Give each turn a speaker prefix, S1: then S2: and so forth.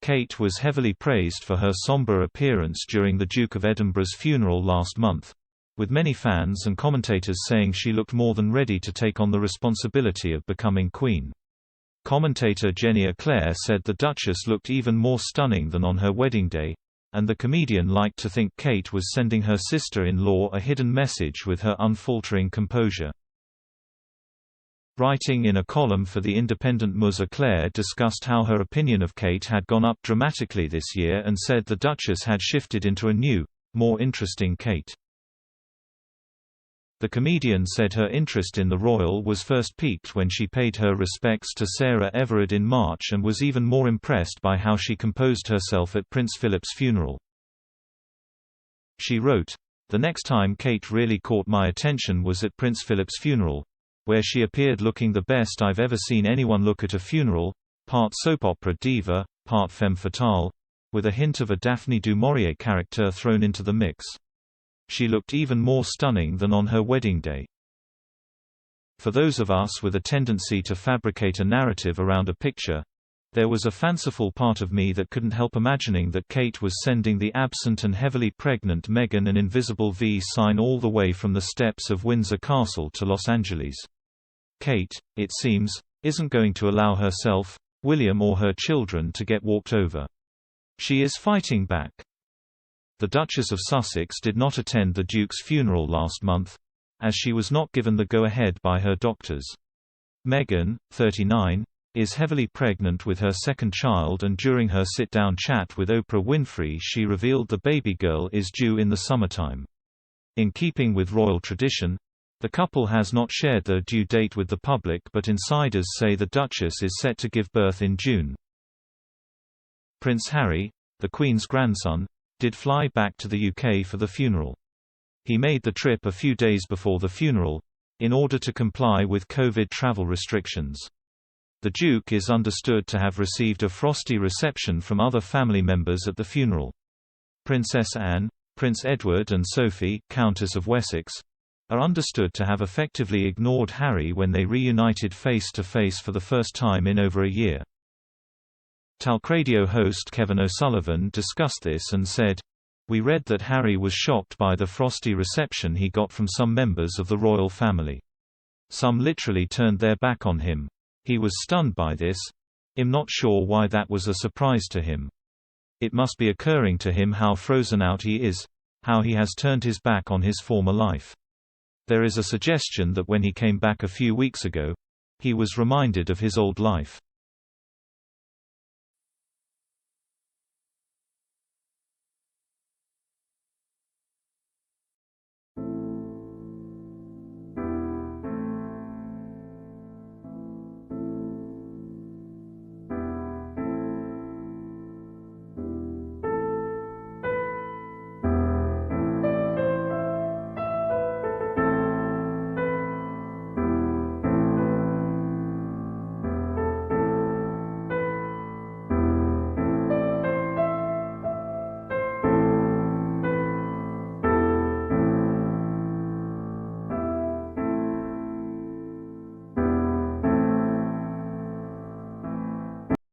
S1: Kate was heavily praised for her somber appearance during the Duke of Edinburgh's funeral last month, with many fans and commentators saying she looked more than ready to take on the responsibility of becoming Queen. Commentator Jenny Eclair said the Duchess looked even more stunning than on her wedding day, and the comedian liked to think Kate was sending her sister-in-law a hidden message with her unfaltering composure. Writing in a column for The Independent, Ms. Eclair discussed how her opinion of Kate had gone up dramatically this year and said the Duchess had shifted into a new, more interesting Kate. The comedian said her interest in the royal was first piqued when she paid her respects to Sarah Everard in March and was even more impressed by how she composed herself at Prince Philip's funeral. She wrote, "The next time Kate really caught my attention was at Prince Philip's funeral, where she appeared looking the best I've ever seen anyone look at a funeral, part soap opera diva, part femme fatale, with a hint of a Daphne du Maurier character thrown into the mix. She looked even more stunning than on her wedding day." For those of us with a tendency to fabricate a narrative around a picture, there was a fanciful part of me that couldn't help imagining that Kate was sending the absent and heavily pregnant Meghan an invisible V sign all the way from the steps of Windsor Castle to Los Angeles. Kate, it seems, isn't going to allow herself, William or her children to get walked over. She is fighting back. The Duchess of Sussex did not attend the Duke's funeral last month, as she was not given the go-ahead by her doctors. Meghan, 39, is heavily pregnant with her second child, and during her sit-down chat with Oprah Winfrey she revealed the baby girl is due in the summertime. In keeping with royal tradition, the couple has not shared their due date with the public, but insiders say the Duchess is set to give birth in June. Prince Harry, the Queen's grandson, did fly back to the UK for the funeral. He made the trip a few days before the funeral, in order to comply with COVID travel restrictions. The Duke is understood to have received a frosty reception from other family members at the funeral. Princess Anne, Prince Edward and Sophie, Countess of Wessex, are understood to have effectively ignored Harry when they reunited face-to-face for the first time in over a year. Talk Radio host Kevin O'Sullivan discussed this and said, "We read that Harry was shocked by the frosty reception he got from some members of the royal family. Some literally turned their back on him. He was stunned by this. I'm not sure why that was a surprise to him. It must be occurring to him how frozen out he is, how he has turned his back on his former life. There is a suggestion that when he came back a few weeks ago, he was reminded of his old life."